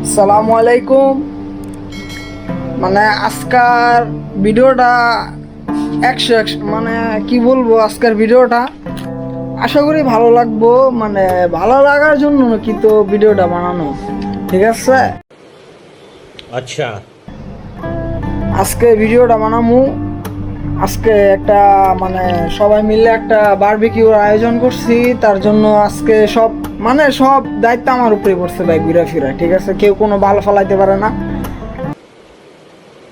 আসসালামু আলাইকুম। মানে আজকের ভিডিওটা মানে কি বলবো, আজকের ভিডিওটা আশা করি ভালো লাগবো। মানে ভালো লাগার জন্য কিন্তু ভিডিওটা বানানো, ঠিক আছে। अच्छा। আজকে ভিডিওটা বানামু, আজকে একটা মানে সবাই মিলে একটা বারবিকিউর আয়োজন করছি। তার জন্য আজকে সব দায়িত্ব আমার উপরে পড়ছে ভাই, ঘুরা ফিরা, ঠিক আছে। কেউ কোনো বাল ফালাইতে পারে না।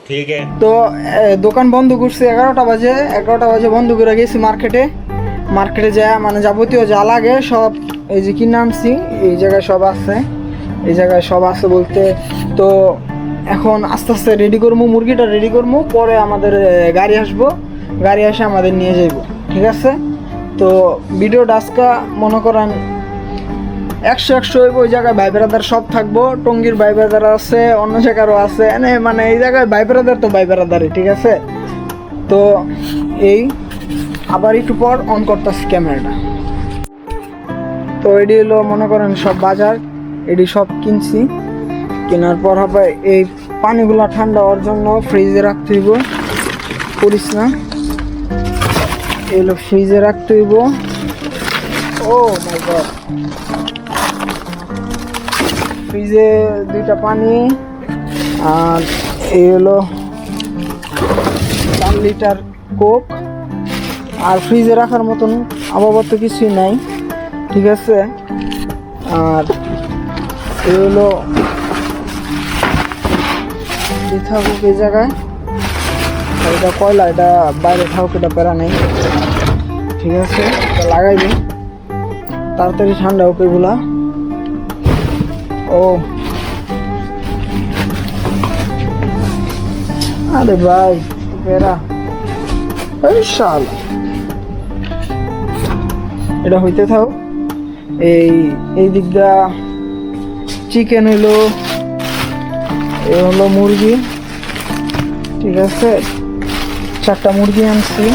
ठीक है। তো দোকান বন্ধ করছি 11টা বাজে বন্ধ করে গেছি মার্কেটে যায়, মানে যাবতীয় যা লাগে সব এই যে কিনে আনছি। এই জায়গায় সব আছে, এই জায়গায় সব আছে বলতে। তো এখন আস্তে আস্তে রেডি করবো, মুরগিটা রেডি করবো, পরে আমাদের গাড়ি আসবো, গাড়ি এসে আমাদের নিয়ে যাইব, ঠিক আছে। তো ভিডিওটা আজকে মনে করেন 100 হইব। ওই জায়গায় ভাই বেড়াদার সব থাকবো, টঙ্গীর ভাই বেড়াদার আছে, অন্য জায়গারও আছে, মানে এই জায়গায় ভাই বেড়াদার তো ভাই বেড়াদারই, ঠিক আছে। তো এই আবার একটু পর অন করতেছি ক্যামেরাটা। তো এটি হলো মনে করেন সব বাজার, এটি সব কিনছি। কেনার পর হবে এই পানিগুলা ঠান্ডা হওয়ার জন্য ফ্রিজে রাখতে হইব, করিস না, এগুলো ফ্রিজে রাখতে হইব। ও মাই গড, ফ্রিজে 2টা পানি, আর এই হলো 4 লিটার কোক। আর ফ্রিজে রাখার মতন আপাতত কিছুই নাই, ঠিক আছে। আর এই হলো থাকুক এই জায়গায়, এটা কয়লা, এটা বাইরে থাকুক, এটা প্যারা নেই, ঠিক আছে। এটা লাগাই দিই, তাড়াতাড়ি ঠান্ডা হোক এগুলা। ও আরে ভাই প্যারা, এই শালা, এটা হইতে থাক। এই দিকটা চিকেন হইলো, এ হলো মুরগি, ঠিক আছে। 4টা মুরগি আনছি,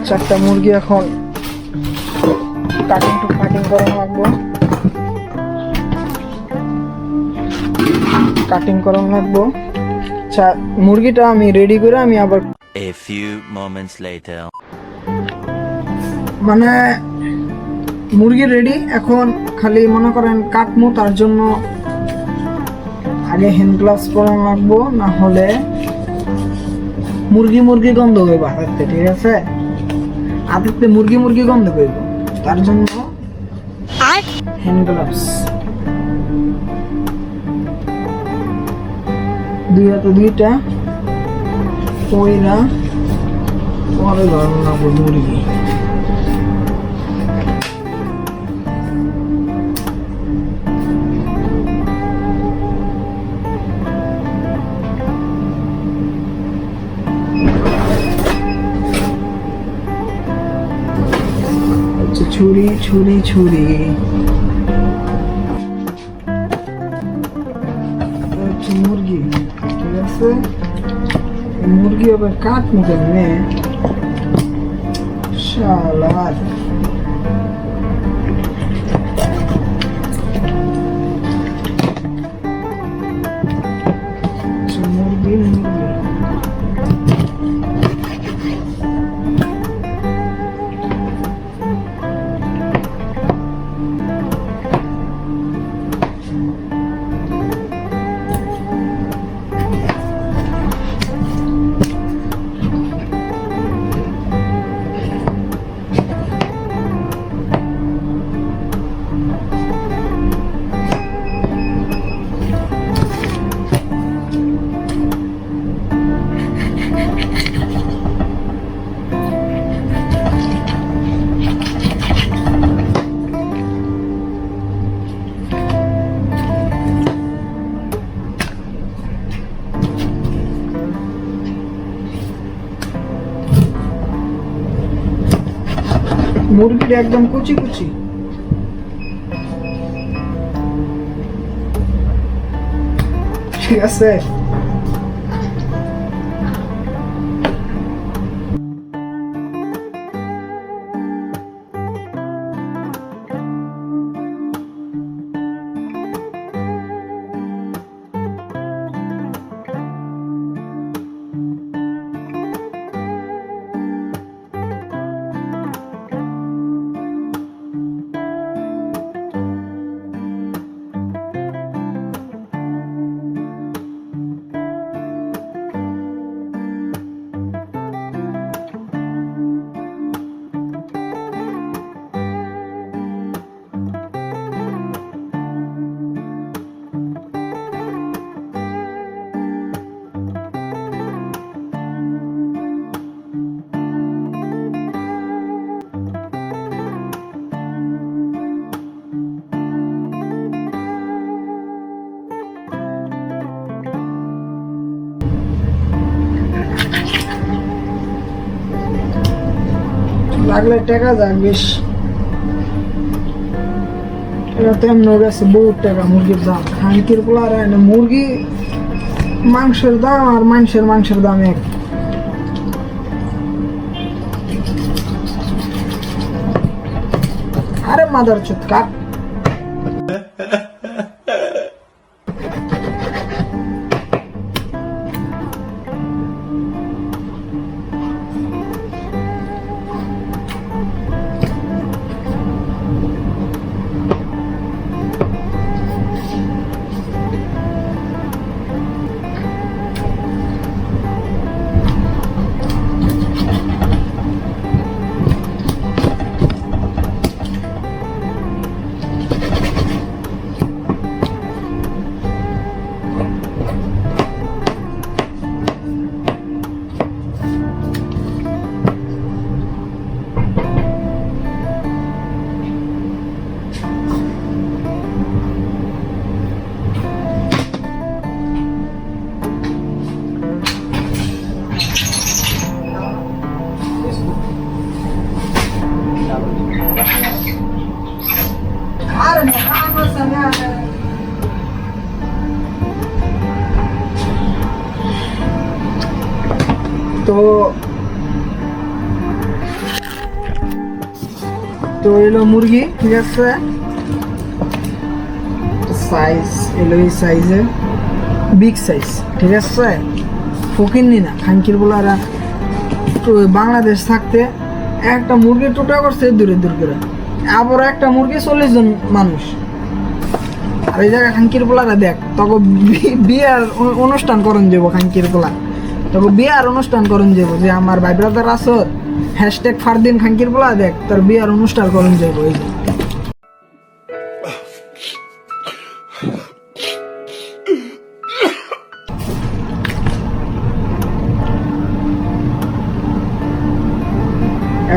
4টা মুরগি এখন কাটিং করা লাগবো, মুরগিটা আমি রেডি করে আমি আবার A few moments later. মানে মুরগি রেডি। এখন খালি মনে করেন কাটমু, তার জন্য আগে হ্যান্ড গ্লাভস পরা লাগবো, না হলে মুরগি গন্ধ হইব হাতে, ঠিক আছে। হাতে মুরগি গন্ধ হইব, তার জন্য হ্যান্ড গ্লাভস। 2 হাতে 2টা পয়রা, পরে ধরুন লাগবো মুরগি। ছুরি মুরগি, ঠিক আছে। মুরগি আবার কাট মুখে নে শালা, মুরগি মুরগিটা একদম কুচি, ঠিক আছে। লাগলে টাকা যাক বেশ, এটা তো এমনি গেছে বহুত টাকা মুরগির দাম। খানকির পোলার মুরগি মাংসের দাম আর মাংসের দাম এক। আরে মাদার চুত কাট। তো এলো মুরগি, ঠিক আছে, সাইজ এলো এই সাইজে, বিগ সাইজ, ঠিক আছে। ফকিরনি না খানকির বলারা বাংলাদেশ থাকতে একটা মুরগি টোটা করছে দূরে করে, আবার একটা মুরগি 40 জন মানুষ। আর এই জায়গায় খানকির পোলারা দেখ, তখন বিয়ার অনুষ্ঠান করন যাবো, খানকির পোলা তখন বিয়ার অনুষ্ঠান করন যাবো, যে আমার ভাই ব্রাদার আসো হ্যাশট্যাগ ফারদিন খানকির পোলা দেখ তোর বিয়ার অনুষ্ঠান করন যাবো। এই যে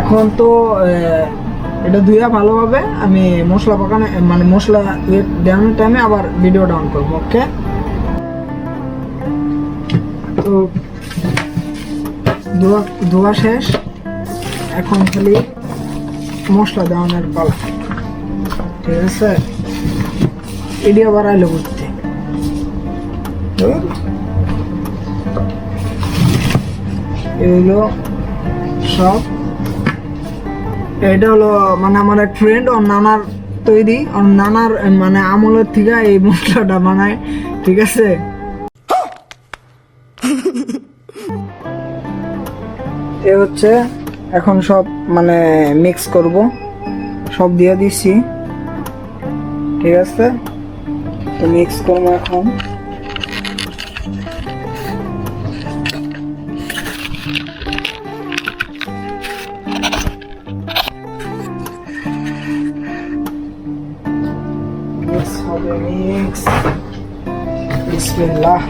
এখন তো এটা ধুইয়া ভালোভাবে আমি মশলা পাকানো মানে মশলা দেওয়ানোর টাইমে আবার ভিডিও ডাউন করবো। ওকে, তো ধোয়া শেষ, এখন খালি মশলা দেওয়ানোর পালা, ঠিক আছে। এডি আবার আইলো করতে এগুলো সব। এটা হলো মানে আমার এক ফ্রেন্ড, ওর নানার তৈরি, ওর নানার মানে আমলের থেকে এই মশলাটা বানায়, ঠিক আছে। এ হচ্ছে এখন সব মানে মিক্স করব, সব দিয়ে দিছি, ঠিক আছে। তো মিক্স করবো এখন। মিক্স, বিসমিল্লাহ।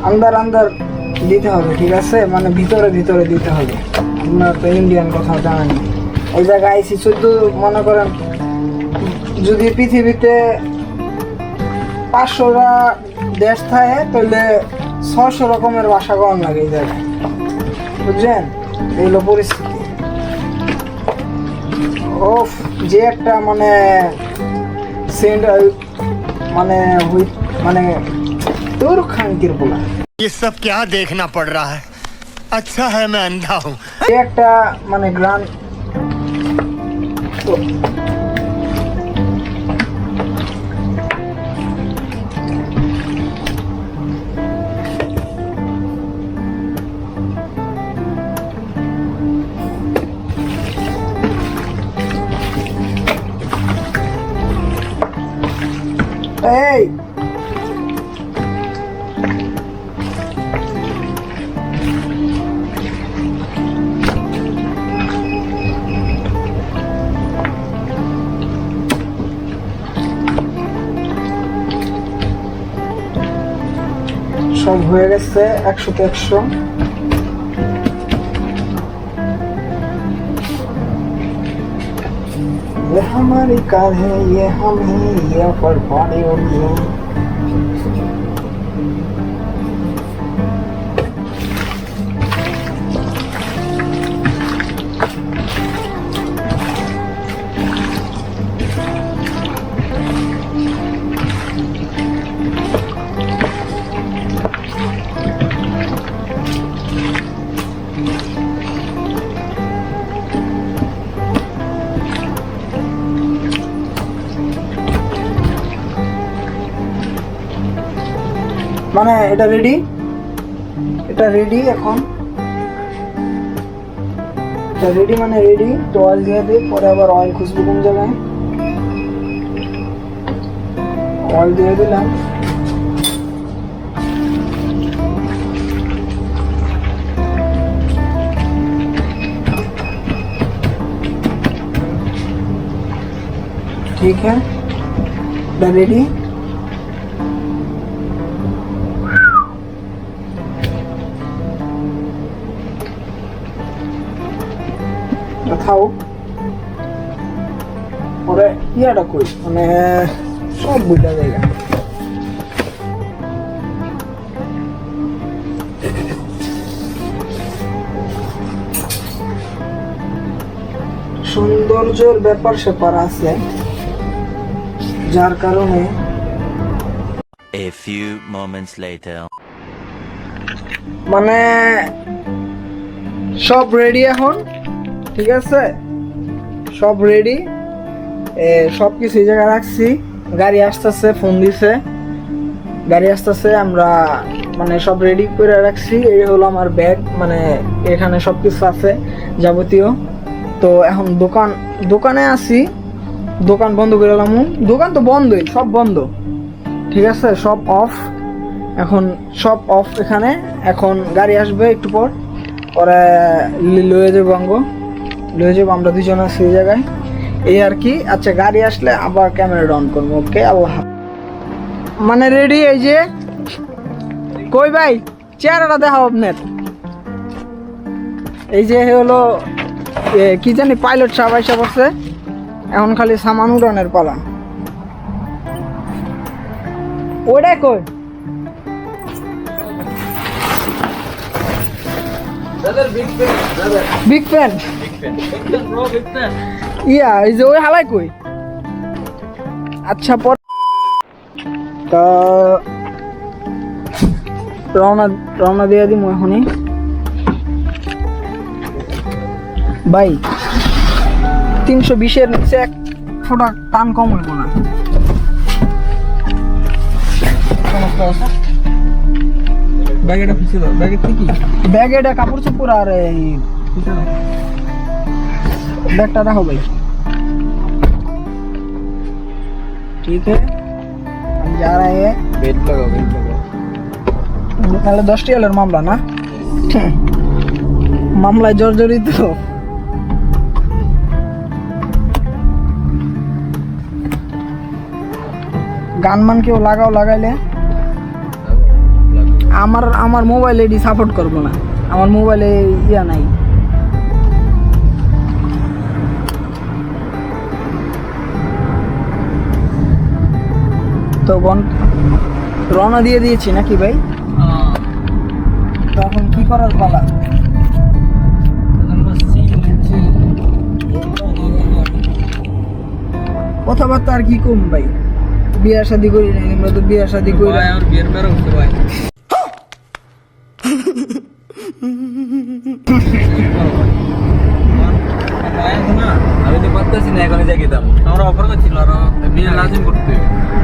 আন্দার দিতে হবে, ঠিক আছে, মানে ভিতরে দিতে হবে। আপনার তো ইন্ডিয়ান কথা জানেন। এই জায়গায় আইসি 14, মনে করেন যদি পৃথিবীতে 500টা দেশ থাকে তাহলে 600 রকমের ভাষা কম লাগে এই জায়গায়, বুঝছেন। এইগুলো পরিস্থিতি। ওফ, যে একটা মানে সেন্ট মানে মানে তোর খানকির পোলা। ये सब क्या देखना पड़ रहा है? अच्छा है मैं अंधा हूँ। একটা মানে গ্রান এই সব হয়ে গেছে 100-তে 100। ये हमारी कार है, ये हम ही, ये पर पानी उड़े। মানে এটা রেডি, এটা রেডি এখন, এটা রেডি মানে রেডি। তো অয়েল দিয়ে দিই, পরে আবার অয়েল খুশবু কোন জায়গায়, অয়েল দিয়ে দিলাম। ठीक है, এটা রেডি। খাও পরে ইয়াটা কই, মানে সব বুঝা জায়গা। সৌন্দর্যের ব্যাপার স্যাপার আছে, যার কারণে A few moments later. মানে সব রেডি এখন, ঠিক আছে, সব রেডি, সব কিছু এই জায়গায় রাখছি। গাড়ি আসতেছে, ফোন দিছে, গাড়ি আসতেছে, আমরা মানে সব রেডি করে রাখছি। এই হলো আমার ব্যাগ, মানে এখানে সব কিছু আছে যাবতীয়। তো এখন দোকানে আছি, দোকান বন্ধ করে এলাম। দোকান তো বন্ধই, সব বন্ধ, ঠিক আছে, সব অফ এখন, সব অফ এখানে। এখন গাড়ি আসবে একটু পর, পরে লয়ে যাবো লয়ে যাবো, আমরা দুজন আছি এই জায়গায়, এই আর কি। আচ্ছা, গাড়ি আসলে আবার ক্যামেরা অন করবো। ওকে, আল্লাহ। মানে রেডি, এই যে কই ভাই চেহারাটা দেখাও আপনার। এই যে হলো কি জানি পাইলট সাহেব আইসা পড়ছে, এখন খালি সামান উড়ানের পালা। ওইটাই কই বিগ ফ্যান, ইয়া এই যে ওই হালাই কই। আচ্ছা, পর তা রওনা দিয়ে দিই এখনই। ভাই 320-এর নিচে এক ফোটা টান কম হইব না। ব্যাগেটা পিছে দাও, ব্যাগের থেকে ব্যাগেটা কাপড় চোপড় আর এই ব্যাগটা রাখো ভাই। ठीक है, हम जा रहे हैं। बेल्ट लगाओ, बेल्ट लगाओ। তাহলে 10টি হলের মামলা না, মামলায় জর্জরিত। গান মান কেউ লাগাইলে আমার মোবাইলে এডি সাপোর্ট করবো না, আমার মোবাইলে ইয়া নাই। তো রওনা দিয়ে দিয়েছি নাকি ভাই? তখন কি করার পালা? কথাবার্তা আর কি কম ভাই, বিয়া শাদি করি নাই, আমরা তো বিয়া শাদি করি আর বিয়ের বের হচ্ছে ভাই। আমি তো পারতেছি না এখন জায়গায় দাম, আমরা অফার করছিল আর বিয়া লাজিম করতে।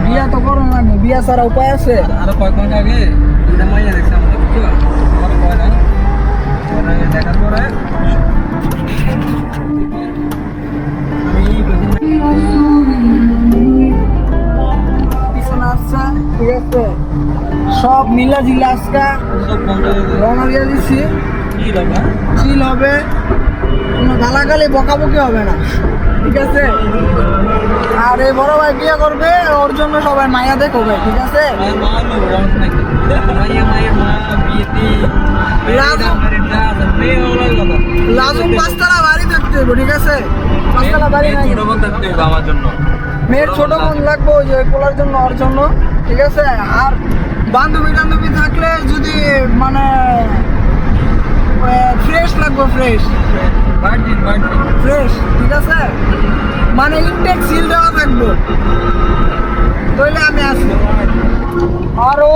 বিয়া তো করো না, বিয়া ছাড়া উপায় আছে? আরো কয়েক মাস আগে দুটা মাইয়া দেখছি আমাদের, বুঝছো, আমার কয় না দেখার পরে ঠিক আছে, সব মিলা জিলা আজকা রওনা দিয়ে দিচ্ছি। চিল হবে, কোনো গালাগালি বকাবকি হবে না, ঠিক আছে। আর এই বড় ভাই বিয়ে করবে, ওর জন্য সবাই মায়া দেখবে, ঠিক আছে। লাজুক পাঁচতলা বাড়ি থাকতে হইব, ঠিক আছে? পাঁচতলা বাড়ি নাই। ছোট বোন থাকতে হবে আমার জন্য। মেয়ের ছোট বোন লাগবে ওই যে পোলার জন্য, ওর জন্য, ঠিক আছে? আর বান্ধবী টান্ধবী থাকলে যদি মানে ফ্রেশ লাগবে, ফ্রেশ, ঠিক আছে? মানে ইনটেক সিল দেওয়া থাকবো, তাহলে আমি আসবো। আর ও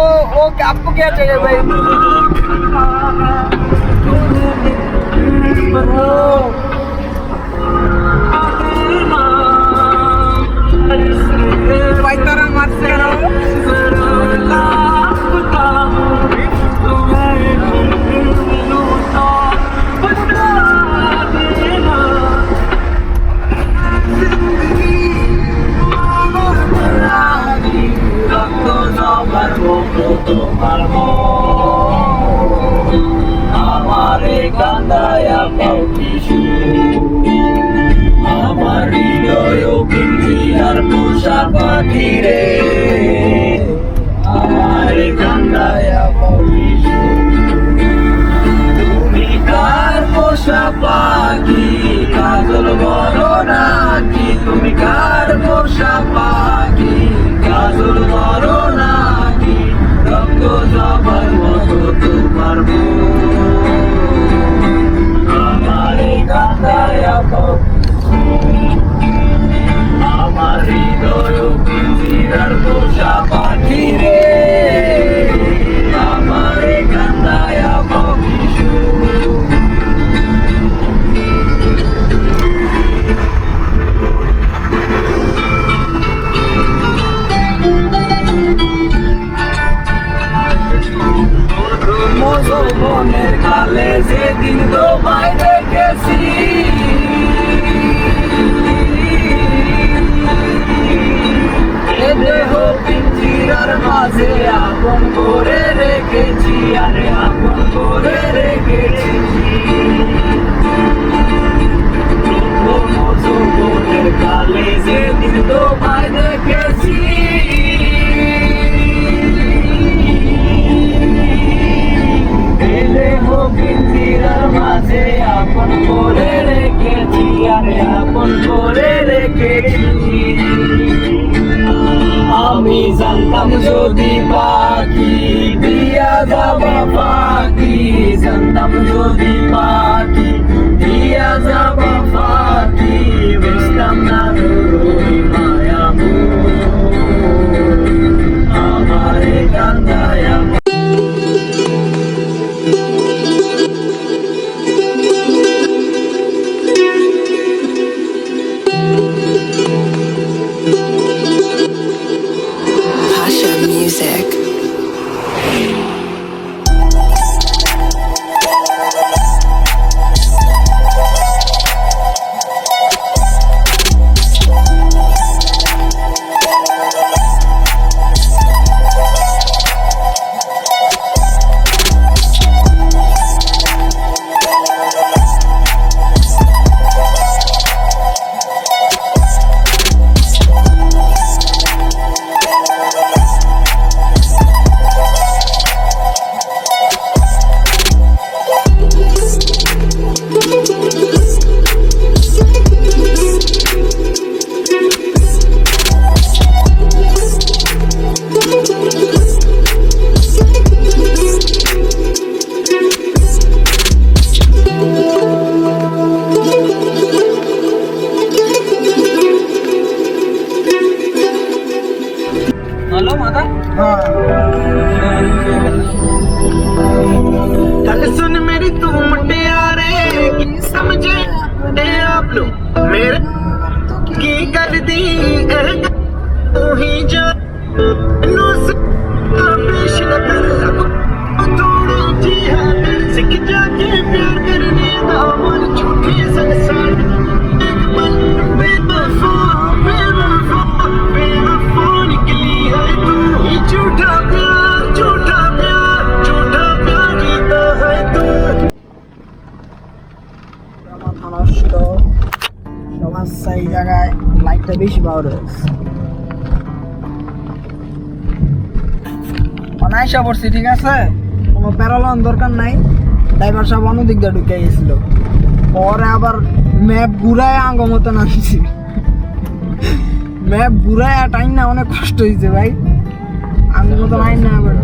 आपको क्या चाहिए भाई? पाइतारा मारते रहो। আমারে কান্দায়া পাউকিশু আমার হৃদয় পিঞ্জি আর পোষা পাখি রে আমারে কান্দায়া পাউকিশু তুমি কার পোষা পাখি কাজল বলো নাকি তুমি কার পোষা পাখি কাজল বলো নাকি রক্ত জবার মতো তোমার আমারে কান্দায়া আমার হৃদয় পিঞ্জিরার পোষা পাখি রে আমারে কান্দায়া পাখিশু মনের কালে যেদিন তোমায় দেখেছি দেহ পিঞ্জিরার মাঝে আপন করে রেখেছি আরে আপন করে রেখেছি মনের কালে যেদিন তোমায় দেখেছি মাঝে আপন করে রেখেছি আরে আপন করে রেখেছি আমি জানতাম যদি পাখি দিয়া যাবা পাখি জানতাম যদি পাখি দিয়া যাবা পাখি বুঝতাম না তোর মায়া আমারে কান্দায়া Pasha Music. हेलो माता हाँ गल सुन मेरी तू मुटियारे की समझे आप लोग मेरे की कर दी तू ही जा थोड़ी जी है सिख जाके प्यार करने दा मन झूठी संसार एक पल बेवफा बेवफा बेवफा निकली है तू ही झूठा प्यार झूठा प्यार झूठा प्यार जीता है तू মাথা নষ্ট সমস্যা এই জায়গায় লাইটটা বেশি পাওয়ার হয়েছে অনায়াসা পড়ছি ঠিক আছে কোনো প্যারালন দরকার নাই ড্রাইভার সাহেব অন্যদিক দিয়ে ঢুকে গেছিল পরে আবার ম্যাপ ঘুরায় আঙ্গ মতন আনছি, ম্যাপ ঘুরায় টাইম না অনেক কষ্ট হয়েছে ভাই, আঙ্গ মতন আইন না আবার।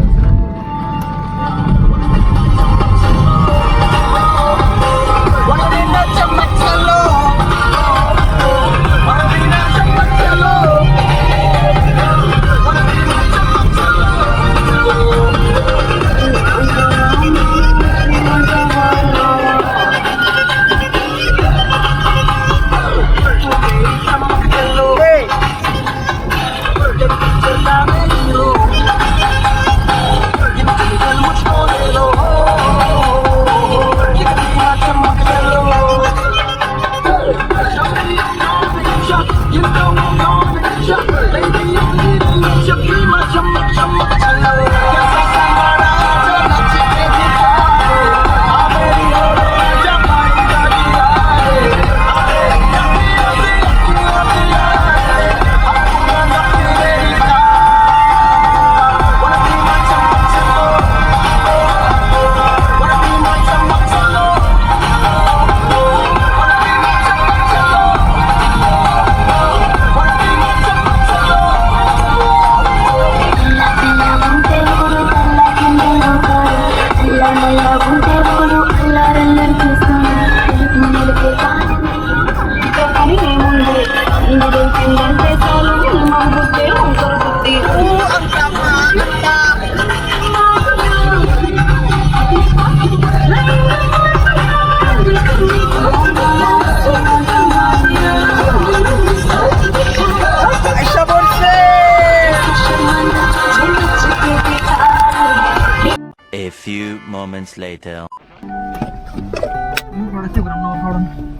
A few moments later.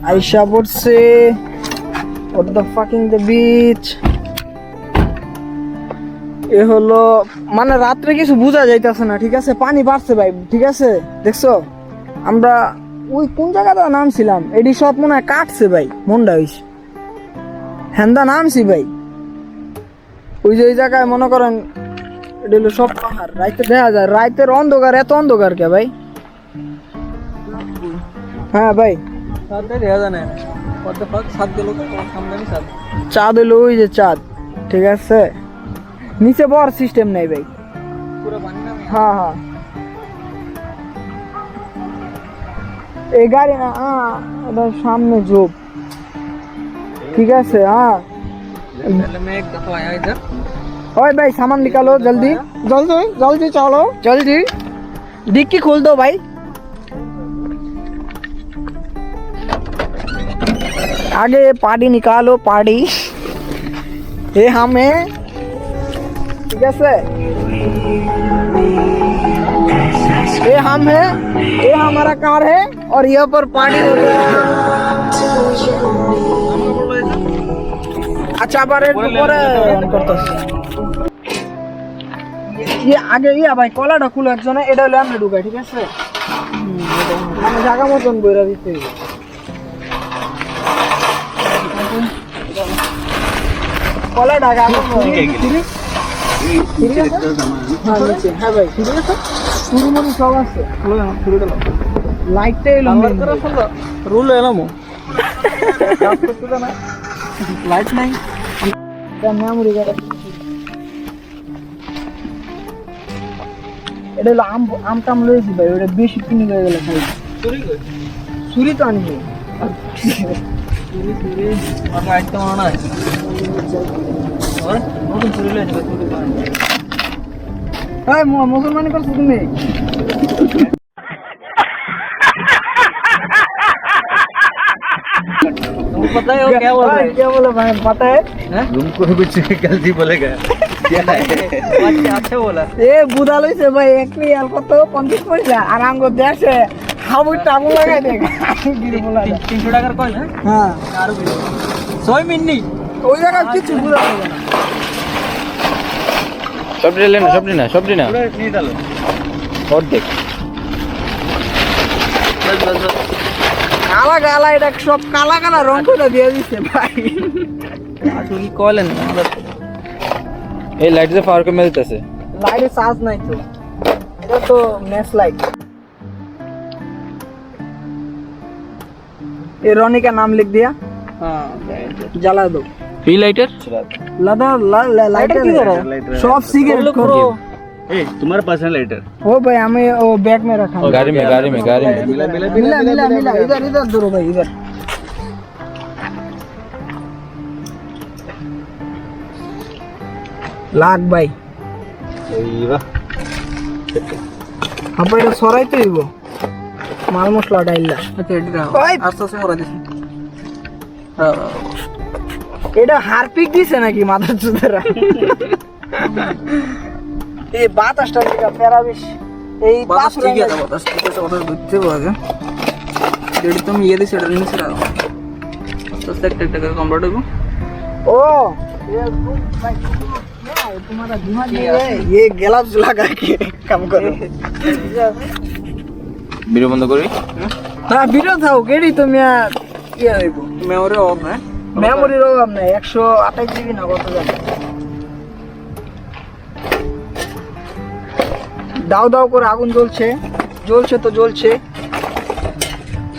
আইসা পড়ছে what the fucking the beach। এ হলো মানে রাত্রে কিছু বোঝা যাইতেছে না, ঠিক আছে, পানি বাড়ছে ভাই, ঠিক আছে, দেখছো আমরা ওই কোন জায়গাটা নামছিলাম, এডি সব মনে হয় কাটছে ভাই, মনটা হইছে হ্যান্দা নামছি ভাই, ওই যে ওই জায়গায় মনে করেন এটা হলো সব পাহাড়, রাইতে দেখা যায়, রাইতের অন্ধকার, এত অন্ধকার কে ভাই। হ্যাঁ ভাই চাঁদ হলো ওই যে চাঁদ, ঠিক আছে, নিচে বড় সিস্টেম নাই ভাই। হ্যাঁ হ্যাঁ এই গাড়ি না, এটা সামনে ঝোপ, ঠিক আছে। হ্যাঁ ओए भाई सामान निकालो जल्दी जल्दी जल्दी चलो जल्दी, डिक्की खोल दो भाई। आगे पार्टी निकालो पार्टी, ये हमें ठीक है, ये हम है, ये हमारा कार है और यहाँ पर पार्टी हो रही है। अच्छा बारे ये आगे ইয়া ভাই কলাটা খুলে একজনে, এটা হলো আমরা ঢুকাই, ঠিক আছে, মানে জায়গা মতন বইরা দিতে কলাটা আগে ঠিক আছে। হ্যাঁ নিচে, হ্যাঁ ভাই ঠিক আছে, শুরু মনে সব আছে, লাইটটা এলো রুল এলাম লাইট নাই মেমোরি এটা হলো আম টাম লয়েছি ভাই, ওটা বেশি কিনে হয়ে গেল ভাই, চুরি তো আনবো মুসলমানি করছো তুমি? पता है वो क्या बोल रहा है? क्या बोला भाई पता है? तुमको कुछ गलती बोलेगा क्या है? अच्छा बोला ए बुदा लइছে ভাই এক রিয়াল কত 50 পয়সা আর আঙ্গো দেশে হাবু টাবু লাগাই দে গিরি বলা 300 টাকার কয়েন। হ্যাঁ আর 100 মিনিট ওই জায়গা কিছু বুঝা যায় না। সবজি লেনা সবজি না নিয়ে ডালো और देख কালা কালা এটা সব কালা কালা রং করে দিয়ে দিছে ভাই, আসলে কি কইলেন আমাদের এই লাইট যে পাওয়ার কমে দিতেছে, লাইটে চার্জ নাই তো, এটা তো ম্যাচ লাইট। ये रोनी का नाम लिख दिया, जला दो। ये लाइटर लाइटर किधर है? शॉप सिगरेट करो। ए तुम्हारे पास है लाइटर? वो भाई हमें वो बैग में रखा है। गाड़ी में मिला इधर दो भाई, इधर। लाख भाई अब এটা সরাইতে হইব মাল মশলা ডাইলা। আচ্ছা এটা আস্তে আস্তে মরা দিছি। এটা হারপিক দিছে নাকি মাথার চুদেরা? এই বাতাসটা থেকে ফেরা বেশ এই বাতাস ঠিক আছে, বাতাস ঠিক আছে, বাতাস ঘুরতে পারে। যেটা তুমি ইয়ে দিছ এটা নিচে রাখো, তো সেট একটা কমপ্লিট হবে। ও भाई तुम्हारा दिमाग नहीं है, ये ग्लव्स लगा के काम करो। ভিডিও বন্ধ করি। না ভিডিও থাও কেডি তুমি ইয়ে হইব মেমোরি অফ না, মেমোরি অফ না 128 জিবি না কত জানো। দাও দাও করে আগুন জ্বলছে তো জ্বলছে।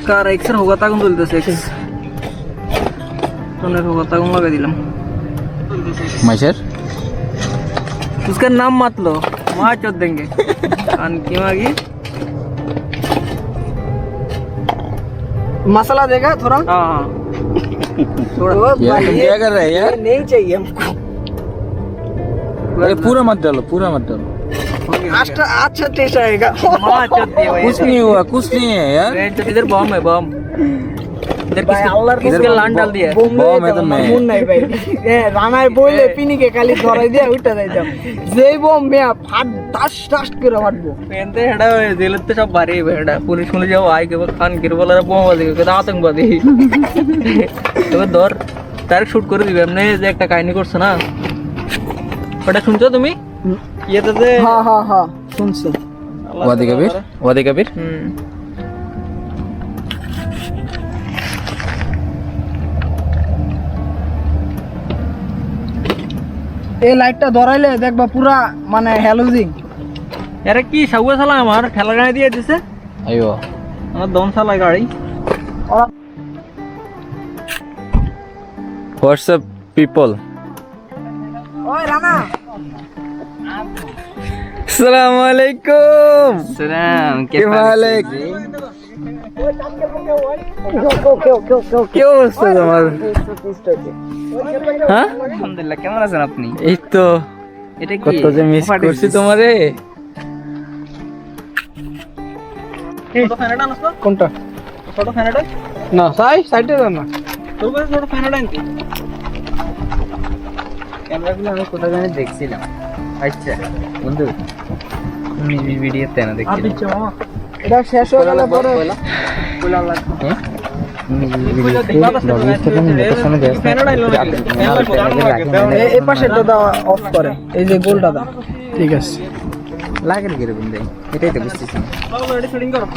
কার এক্সের হোগা আগুন জ্বলতেছে, এক্স তোনের হোগা আগুন लगा দিলাম। মাইশার उसका नाम मत लो, वहाँ चोद देंगे। की मागी मसाला देगा थोड़ा। हाँ थोड़ा यार तुम क्या कर रहे हैं यार? नहीं चाहिए हमको। अरे पूरा मत डालो अच्छा टेस्ट आएगा। कुछ नहीं हुआ, कुछ नहीं है यार। इधर बम है, बम इधर किसके लान डाल दिया बम है तो मैं मुन नहीं भाई। ए রানায় বইলে পিনিকে খালি ধরাই দিয়া উঠা যাইতাম, যেই বম মে ফাট টাস টাস করে ফাটবো। পেনতে হেডা দিলতে সব ভারী হেডা পুলিশ শুনে যাও আই কে খান কিরবলার বোমবাজি কে আতঙ্কবাদী। তবে ধর ডাইরেক্ট শুট করে দিবে। এমনি যে একটা কাহিনী করছে না, ওটা শুনছো তুমি? ইয়েতে হ্যাঁ শুনছি। ওয়াদে কবির এই লাইটটা ধরাইলে দেখবা পুরা মানে হ্যালোজিং। আরে কি সাউয়া শালা আমার ঠেলা গাড়ি দিয়ে দিছে। আইও আমার দম শালা গাড়ি। হোয়াটসঅ্যাপ পিপল, ওই রানা আসসালামু আলাইকুম। সালাম কে মালিক কি অবস্থা তোমার? হ্যাঁ আলহামদুলিল্লাহ, কেমন আছেন আপনি? এই তো এটা কি কত যে মিস করছি তোমারে। কোনটা ছোট ফ্যানটা? না সাইডে দাও না, তোর কাছে ছোট ফ্যানটা আনতে। ক্যামেরাগুলো আমি কোথায় জানি দেখছিলাম। আচ্ছা বন্ধু তুমি ভিডিওতে না দেখছিলাম। আচ্ছা মামা এটা শেষ হয়ে গেল পরে কইলা লাগবে। এই পাশেরটা দাও অফ করে, এই যে গোলটা দাও। ঠিক আছে লাগে রে বন্ধু, এটাই তো বুঝতেছি। সেটিং করো।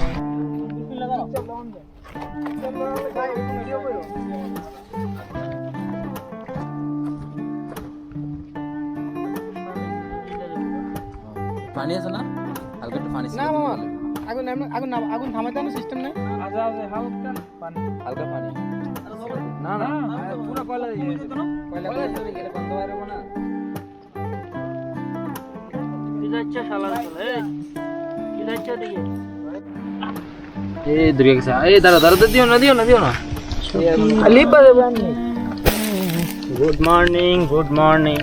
পানি আছে না? হালকা একটু পানি না মামা আগুন থামাইতে না সিস্টেম নাই। আচ্ছা হালকা পানি, হালকা পানি না পুরো কয়লা দিয়ে দিতে না, কয়লা দিয়ে গেলে বন্ধ হবে না। কি যাচ্ছে শালা চলে, কি যাচ্ছে দিকে। এই দূরে গেছে। এই দাঁড়া দিও না খালি পাবে বানি। গুড মর্নিং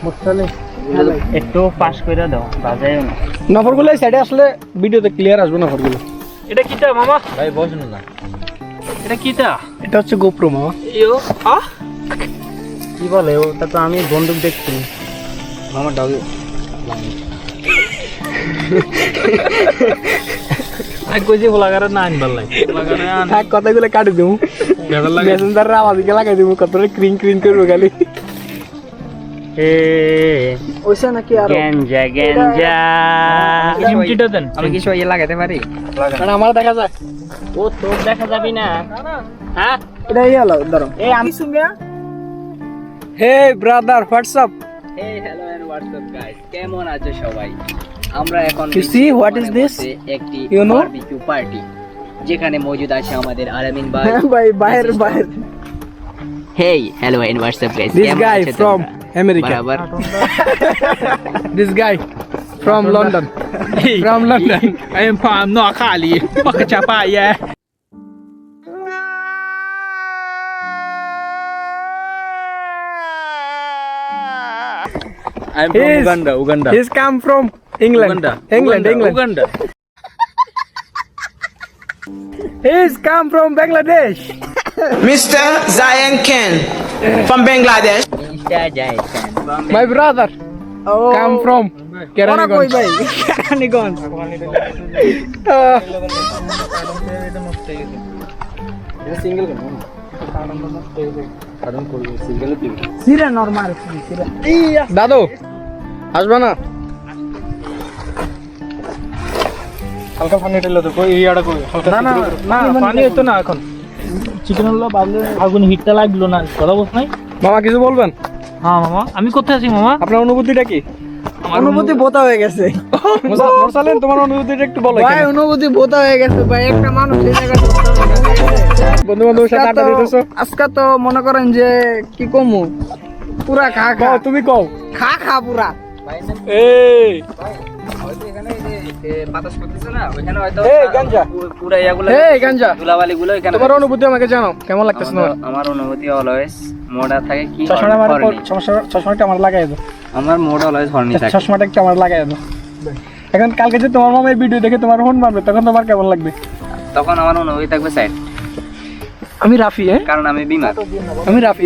মুতলে একটু পাস করে দাও, বাজায়ও না। নম্বরগুলো সাইডে আসলে ভিডিওতে ক্লিয়ার আসবে নম্বরগুলো। এটা কিটা মামা? ভাই বসুন না। এটা কিটা? এটা হচ্ছে গোপ্রো মামা। ইয়ো কি বলে ওটা? তো আমি বন্দুক দেখছি মামা ডাল। আই কইছি ভোলাগারে না আনবার লাগে, ভোলাগারে আন এক কথাগুলো কাটি দেবো, মেসেঞ্জার আওয়াজ দিয়ে লাগাই দেবো, কতটা ক্রিং করবো খালি। ওইসা নাকি আর গেঞ্জা চিমটিটা দেন, আমি কিছু ইয়ে লাগাতে পারি কারণ আমার দেখা যায়। ও তোর দেখা যাবি না। হ্যাঁ এটা ইয়ে হলো ধরো। এই আমি শুনবিয়া। Hey brother WhatsApp. Hey hello and WhatsApp guys, কেমন আছো সবাই? আমরা এখন You see what is this? একটি You know? Barbecue party. যেখানে মজুদ আছে আমাদের আলামিন ভাই। ভাই বাইরে বাইরে hey hello and WhatsApp guys, This guy from America. বরাবর This guy from London. From London. I am from North Cali. Makachapa, yeah. I'm from He's- Uganda. He's come from England. England. Uganda. He's come from Bangladesh. Mr. Zayan Ken from Bangladesh. Mister জায়সান My brother come from ওরা কই Keranaganj. ভাই Keranaganj. সিরা normal সিরা দাদু আসবে না? হালকা পানি ঢেলে তো কই ইয়াটা কই না না না পানি হতো না এখন চিকেন হলো বাবলে আগুন হিটটা লাগলো না কথা বলছ নাই মামা কিছু বলবেন? হ্যাঁ মামা আমি কোথায় আছি মামা আপনার অনুভূতিটা কি? অনুভূতি বোতা হয়ে গেছে মোরসালেন তোমার অনুভূতিটা একটু বলো। ভাই অনুভূতি বোতা হয়ে গেছে ভাই একটা মানুষ এই জায়গায় বন্ধু বান্ধবের সাথে আড্ডা দিতেছো? আজকে তো মনে করেন যে কি কমু পুরা খা খা কও তুমি কও। খা খা পুরা এই এখানে যে বাতাস করতেছে না ওখানে হয়তো এই গাঞ্জা পুরা ইয়াগুলো এই গাঞ্জা ধুলাবালি গুলো এখানে তোমার অনুভূতি আমাকে জানাও কেমন লাগতেছে তোমার? আমার অনুভূতি অলওয়েজ মোডা থাকে কি চশমাটা আমার হর্নি। চশমাটা আমার লাগাই দাও। আমার মোড অলওয়েজ হর্নি থাকে চশমাটা একটু আমার লাগাই দাও। এখন কালকে যে তোমার মামার ভিডিও দেখে তোমার ফোন মারবে তখন তোমার কেমন লাগবে? তখন আমার অনুভূতি থাকবে সাইড আমি রাফি কারণ আমি বিমার আমি রাফি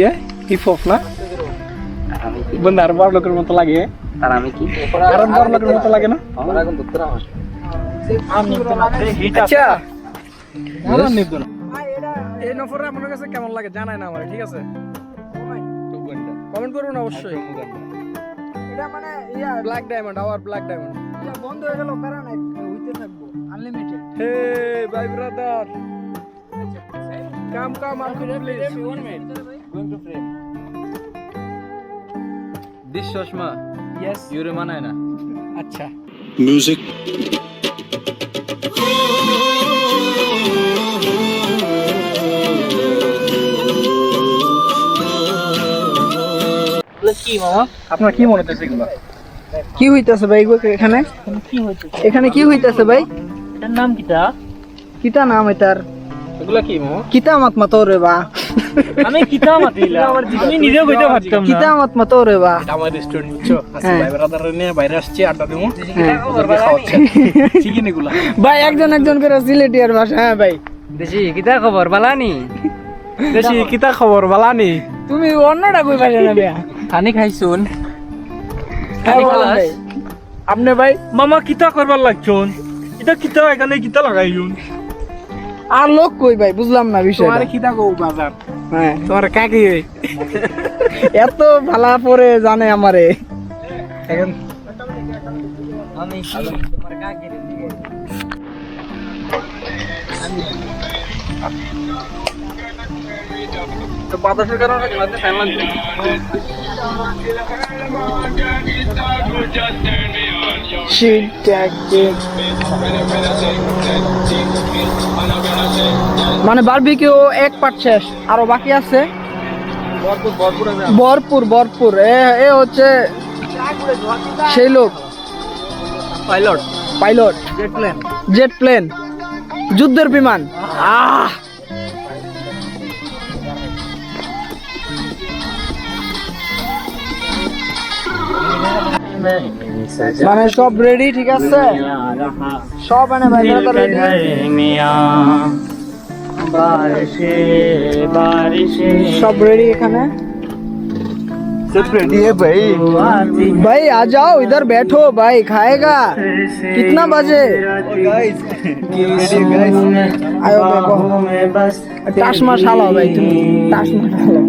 হিপ হপ না আমি কি বন্ধু আর বড় লোকের মতো লাগে আর আমি কি আর বড় লোকের মতো লাগে না? আচ্ছা এই নফররা আপনার কাছে কেমন লাগে জানাই না আমার, ঠিক আছে? কমেন্ট করুন অবশ্যই। এটা মানে yeah black diamond, our black diamond. Yeah বন্ধ হয়ে গেল প্যারা নাই হইতে থাকবো আনলিমিটেড হে ভাই brother come come up please. This Shoshma, Yes. you remain na. আচ্ছা Music. কি মামা আপনার কি মনে হচ্ছে এগুলো? কি হইতাছে ভাই এখানে কি হয়েছে এখানে কি হইতাছে ভাই এটার নাম কিটা কিতা নাম এটার এগুলো কি মামা? কিতা মাতমা তোরে বা আমি কিতা মাতিলাম আমি নিজেও কইতে পারতাম না কিতা মাতমা তোরে বা এটা আমার রেস্টুরেন্ট বুঝছো? আজকে হ্যাঁ। ভাই ব্রাদার নিয়ে বাইরে আসছি আড্ডা দেবো। হ্যাঁ। চিকেন এগুলা ভাই একজন একজন করে সিলেটিয়ার ভাষা হ্যাঁ ভাই দেশি কিতা খবর বালানি দেশি কিতা খবর বালানি? তুমি অন্যটা কই ভাষা না বেয়া খানি খাইছুন হ্যাঁ বলেন ভাই। আপনি ভাই মামা কিতা করবার লাগছুন এটা কিতা এখানে কিতা লাগাইছুন আর লোক কই ভাই বুঝলাম না বিষয়টা তোমার খিদা গো বাজার হ্যাঁ তোমার কাকি এত ভালা পরে জানে আমারে এখন আমি তোমার কাকে তো বাতাসের কারণে খেলাতে টাইম লাগবে। মানে বারবিকিউ এক পার্ট শেষ আরো বাকি আছে ভরপুর ভরপুর এ হচ্ছে সেই লোক pilot pilot jet plane jet plane যুদ্ধের বিমান আহ মানে সব রেডি ঠিক আছে সব মানে ভাই রেডি सब रेडी एखाने सब रेडी है भाई. भाई आ जाओ इधर बैठो भाई खाएगा कितना बजे आयो देखो ताशमा शाला भाई तुम ताशमा शाला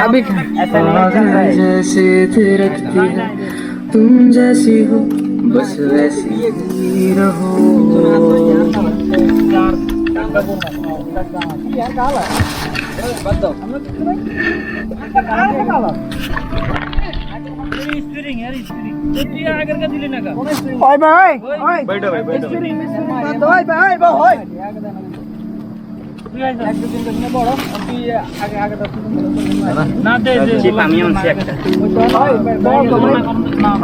अभी जैसे रखती है तुम जैसी हो बस वैसी ही रहो স্পিরিং यार स्पिरिং তুই আগের কা দিলি না কা ওই ভাই ওই बैठो भाई बैठो ওই ভাই ওই তুই আইছ একদিন দিন বড় তুই আগে আগে না দে দে চিপ আমি আনছি একটা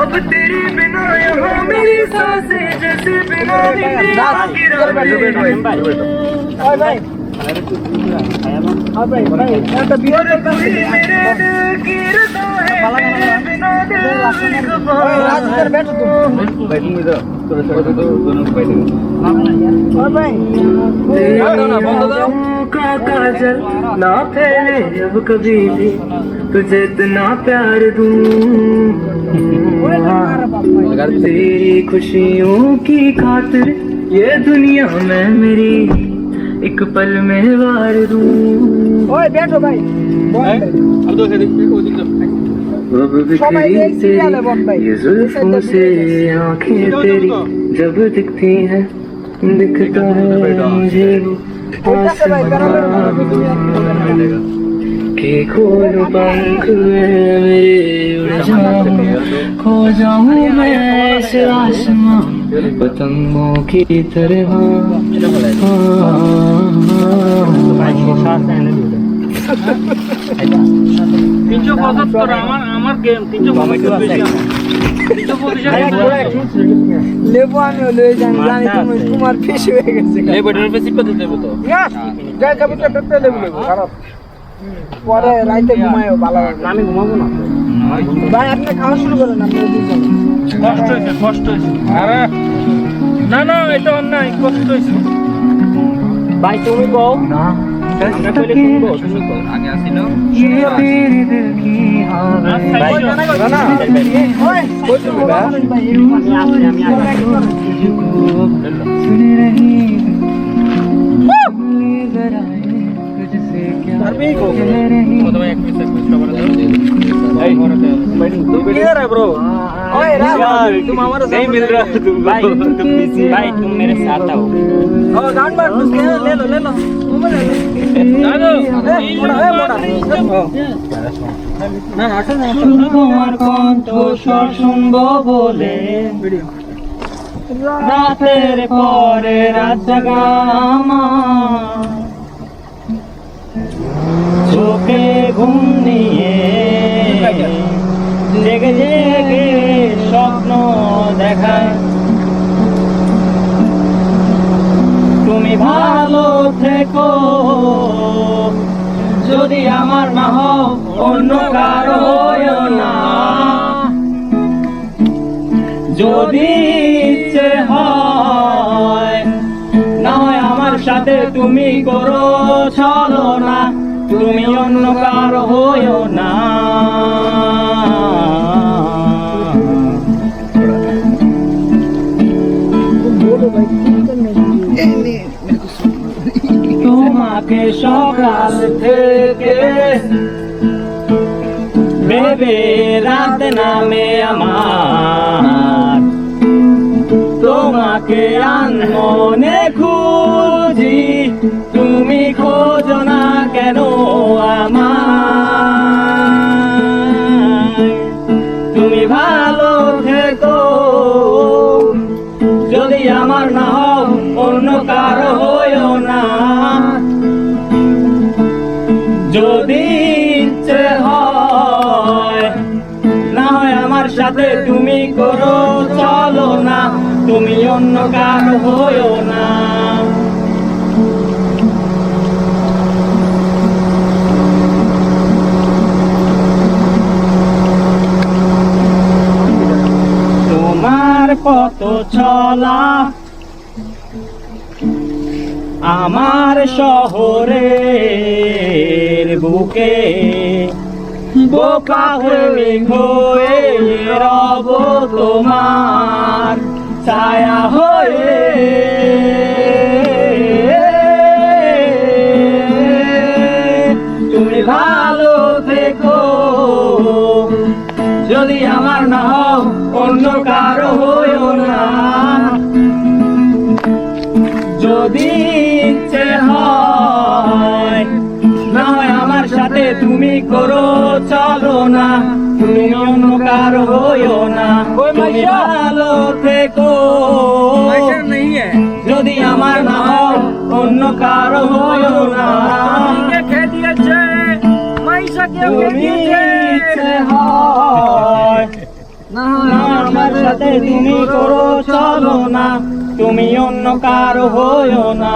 अब तेरे बिना यहाँ मेरी सांसें जैसे बिना ওই ভাই ওই ভাই এটা বিয়ে করতে मेरे दिल की रज़ा है तेरे बिना दिल ওই রাজের बैठ तू बैठेंगे तो थोड़ा थोड़ा दोनों बैठेंगे ওই ভাই का काजल ना फैले अब कभी भी तुझे इतना प्यार दूं तेरी खुशियों की खातिर ये दुनिया में मेरी एक पल में वार दूं ওই बैठो भाई अब दो से देखो दिख अब बिखरी तेरी ये जुल्फों से आंखें तेरी जब दिखती हैं दिखता है मुझे कि खोल पंख मेरे उड़ जाऊं खो जाऊं मैं इस आसमां पतंगों की तरह তিনশো 75 আমার গেম 375 বেশি 375 লেবু আমি লয়ে জানি তুমি তোমার ফিশ হয়ে গেছে এই বটনের पे সিপা দিতে হবে তো না যা যাবো তো পেপে লেবু লেবু খারাপ পরে রাইতে ঘুমায়ও ভালো আমি ঘুমাবো না ভাই আপনি খাওয়া শুরু করেন আমি কষ্ট হইছে আরে না না এটা অন্যায় কষ্ট হইছে ভাই তুমি কও ना আমরা কইলে শুনবো তুমি কও আগে আসিলো ये तेरे दिल की हवा ভাই না ওই কই তুমি ভাই আমি सुन रही जरा तुझसे क्या कह रही প্রথমে এক মিনিট সবার দাও এই क्लियर है ब्रो ओए यार तुम हमारे नहीं मिल रहा तुम भाई तुम बिजी भाई तुम मेरे साथ आओ ओ गान मार उसके ले लो ना না আসো না তোমার কণ্ঠ স্বর শুনবো বলে রাতের পরে রাত জাগা আমার চোখে ঘুম নিয়ে জেগে জেগে স্বপ্ন দেখায় তুমি ভালো থেকো যদি আমার না হও অন্য কারো হইও না যদি ইচ্ছে হয় না হয় আমার সাথে তুমি করো চলো না তুমি অন্য কারো হইও না তোমাকে সকাল থেকে ভেবে রাত নামে আমার তোমাকে আনমনে খুঁজি তুমি খোঁজো না কেন আমায় তুমি ভালো থেকো যদি আমার না হও অন্য কারো হইও না যদি ইচ্ছে হয় না হয় আমার সাথে তুমি করো চলো না তুমি অন্য কারো হইও না তোমার পথ চলা আমার শহরের বুকে বোকা হয়ে রব তোমার ছায়া হয়ে তুমি ভালো থেকো যদি আমার না হও অন্য কারো হইও না যদি ইচ্ছে হয় না হয় আমার সাথে তুমি করো চলো না তুমি অন্য কারো তুমি ভালো থেকো যদি আমার না হও অন্য কারো হয়ো না কে দিয়েছে মাইশা কে দিয়েছে হয় না আমার সাথে তুমি করো চলো না তুমি অন্য কারো হয়ো না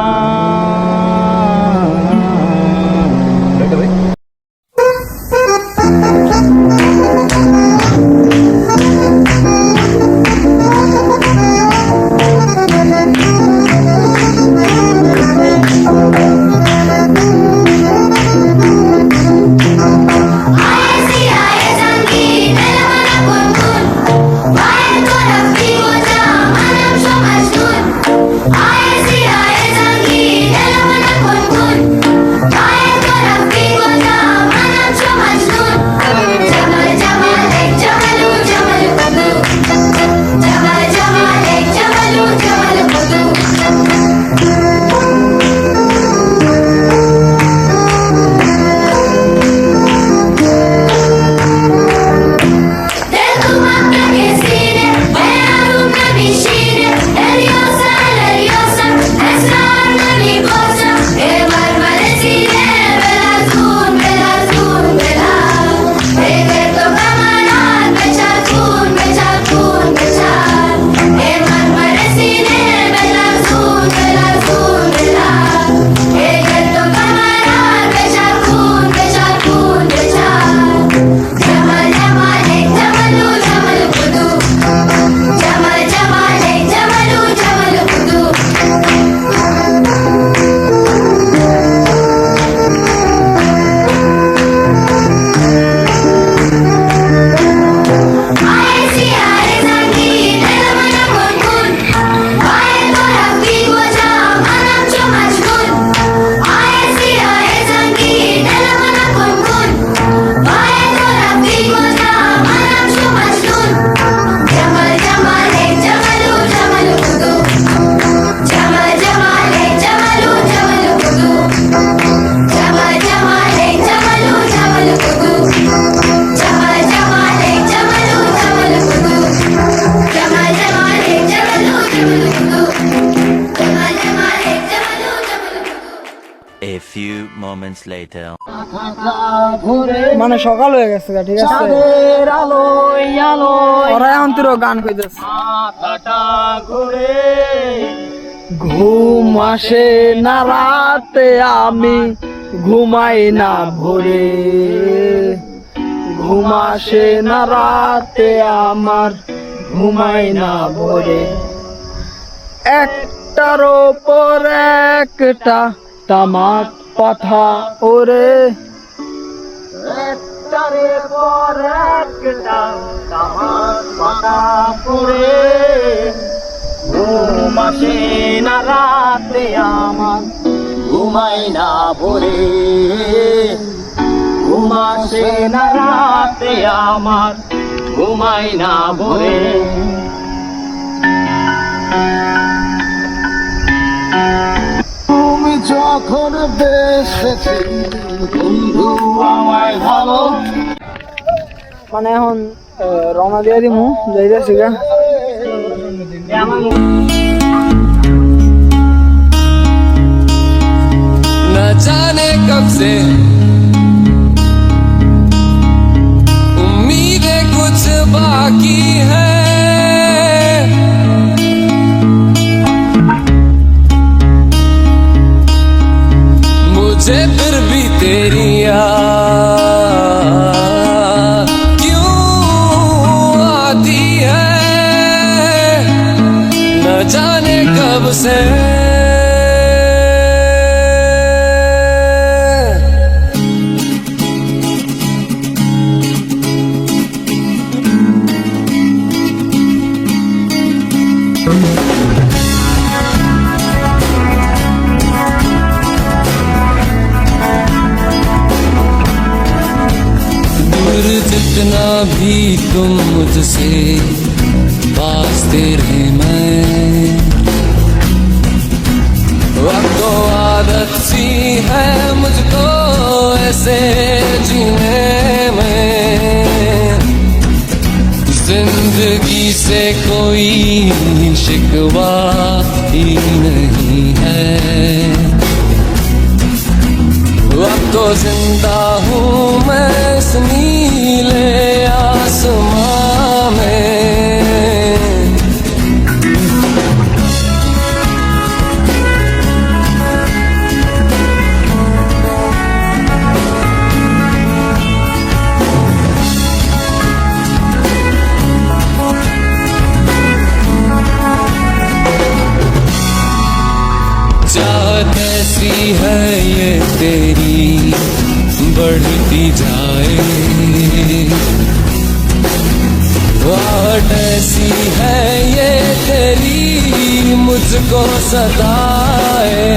A few moments later. মানে সকাল হয়ে গেছে গা, ঠিক আছে ওরা এখন তোর গান কইতেছে ঘুম আসে না রাতে আমি ঘুমাই না ভোরে ঘুম আসে না রাতে আমার ঘুমাই না ভোরে একটার ওপর একটা তামাক পাঠা ওরে একটারে পর একটা তামাক পাঠা পড়ে ঘুম আসে না রাতে আমার ঘুমাই না ভোরে ঘুম আসে না রাতে আমার ঘুমাই না ভোরে তুমি যখন বেসেছি বন্ধু আমায় ভালো মানে এখন রওনা দিয়ে দিমু যাইতেছি গা न जाने कब से उम्मीदें कुछ बाकी है मुझे फिर भी तेरी याद क्यों आती है न जाने कब से जितना भी तुम मुझसे पास तेरे मैं वक्त तो आदत सी है मुझको ऐसे जीने में जिंदगी से कोई शिकवा ही नहीं है। अब तो जिंदा हूँ मैं इस नीले आसमां में। चाहत ऐसी है ये तेरी बढ़ती जाए, वाट ऐसी है ये तेरी मुझको सताए।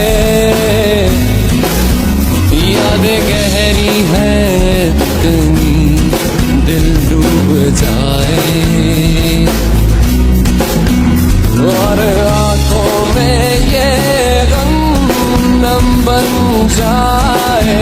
यादें गहरी हैं इतनी दिल डूब जाए, और आंखों में ये गम नम बन जाए।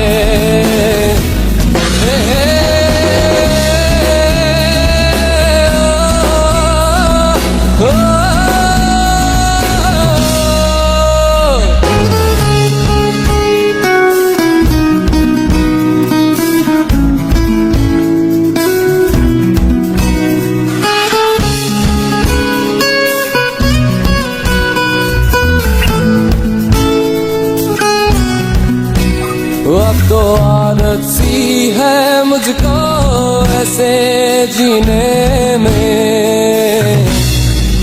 अब तो आदत सी है मुझको ऐसे जीने में।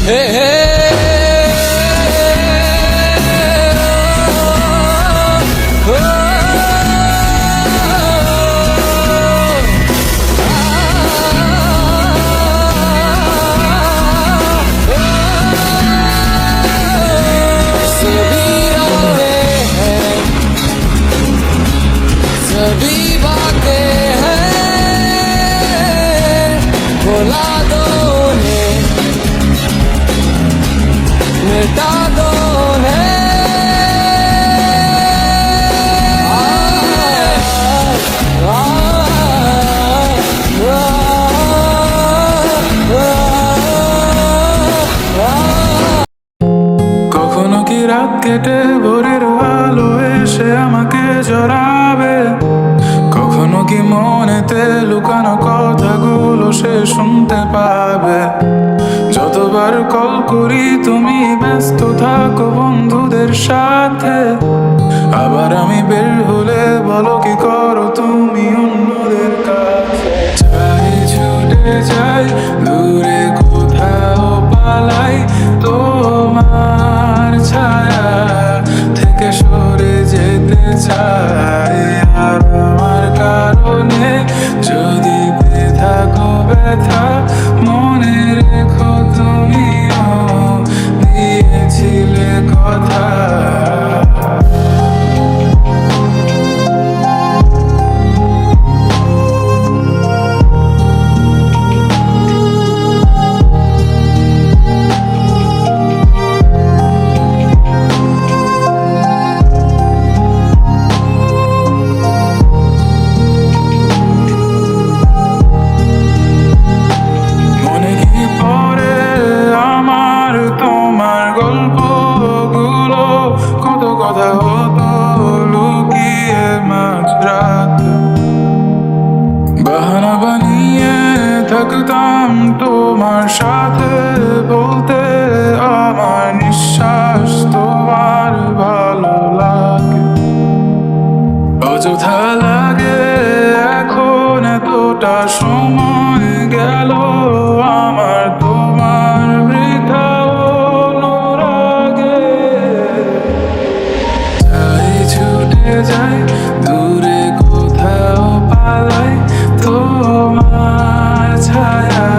हे हे सभी बातें हैं भुला दो उन्हें, मिटा दो उन्हें। কখনো কি রাত কেটে ভোরের আলো এসে আমাকে জড়াবে, কখনো কি মনেতে লুকানো কথাগুলো সে শুনতে পাবে। যতবার কল করি তুমি ব্যস্ত থাকো বন্ধুদের সাথে, আবার আমি বের হলে বলো কি করো তুমি অন্যদের কাছে। চাই ছুটে যাই দূরে কোথাও পালাই তোমার ছায়া থেকে সরে যেতে চাই। আর আমার কারণে যদি পেয়ে থাকো ব্যথা মনে রেখো তুমিও দিয়েছিলে কথা। মনে কি পড়ে আমার তোমার গল্পগুলো, কত কথা হতো লুকিয়ে মাঝরাত। বাহানা বানিয়ে থাকতাম তোমার সাথে, বলতে আমার নিঃশ্বাস তোমার ভালো লাগে। অযথা লাগে এখন এতটা সময় গেল আমার তোমার বৃথা অনুরাগে। চাই ছুটে যাই দূরে কোথাও পালাই তোমার ছায়া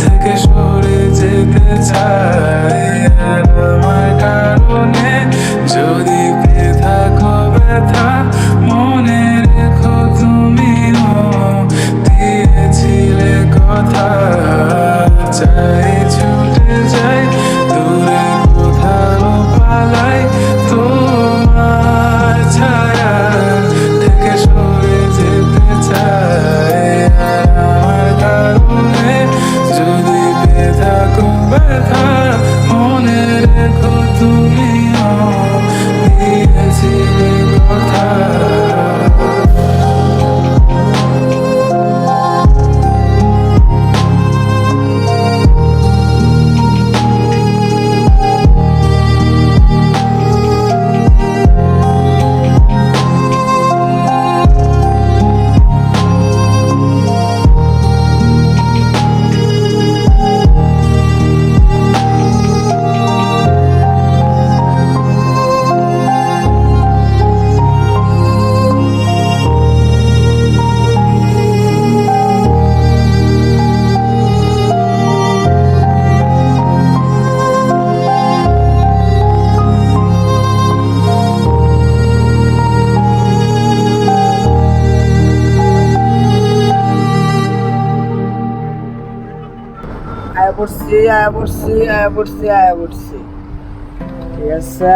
থেকে সরে যেতে চাই। আর আমার কারণে যদি পেয়ে থাকো ব্যথা মনে রেখো তুমিও দিয়েছিলে কথা। চাই ছুটে যাই দূরে কোথাও পালাই তোমার ছায়া থেকে সরে যেতে চাই। আর আমার কারণে যদি পেয়ে থাকো আয়া পড়ছি ঠিক আছে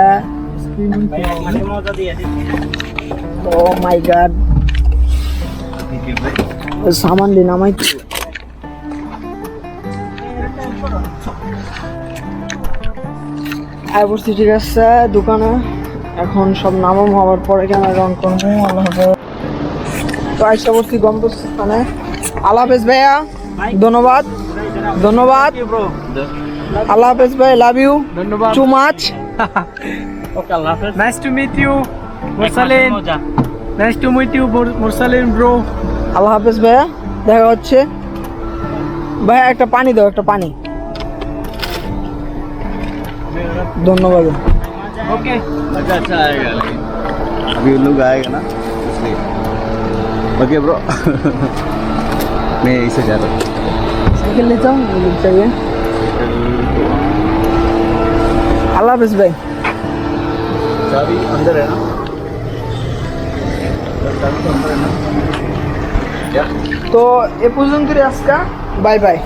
ও মাই গড সামান দিন আমায় আয়া পড়ছি ঠিক আছে দোকানে এখন সব নামাম হওয়ার পরে ক্যামেরা অন করবো আল্লাহ হাফেজ তো আইসা পড়ছি গন্তব্যস্থানে আল্লাহ হাফেজ ভাইয়া ধন্যবাদ আল্লাহ হাফেজ ভাই love you too much Nice to meet you, Mursalin. Nice to meet you, Mursalin, bro. আল্লাহ হাফেজ ভাইয়া দেখা হচ্ছে ভাইয়া একটা পানি দাও একটা পানি ধন্যবাদ Okay. अच्छा आएगा लेकिन अभी उन लोग आएगा ना इसलिए ओके ब्रो मैं इसे जा रहा हूँ साइकिल ले जाओ चाहिए আল্লাহ হাফেজ ভাই चाबी अंदर है ना चाबी तो अंदर है ना क्या তো এ পর্যন্তই আজকে বাই বাই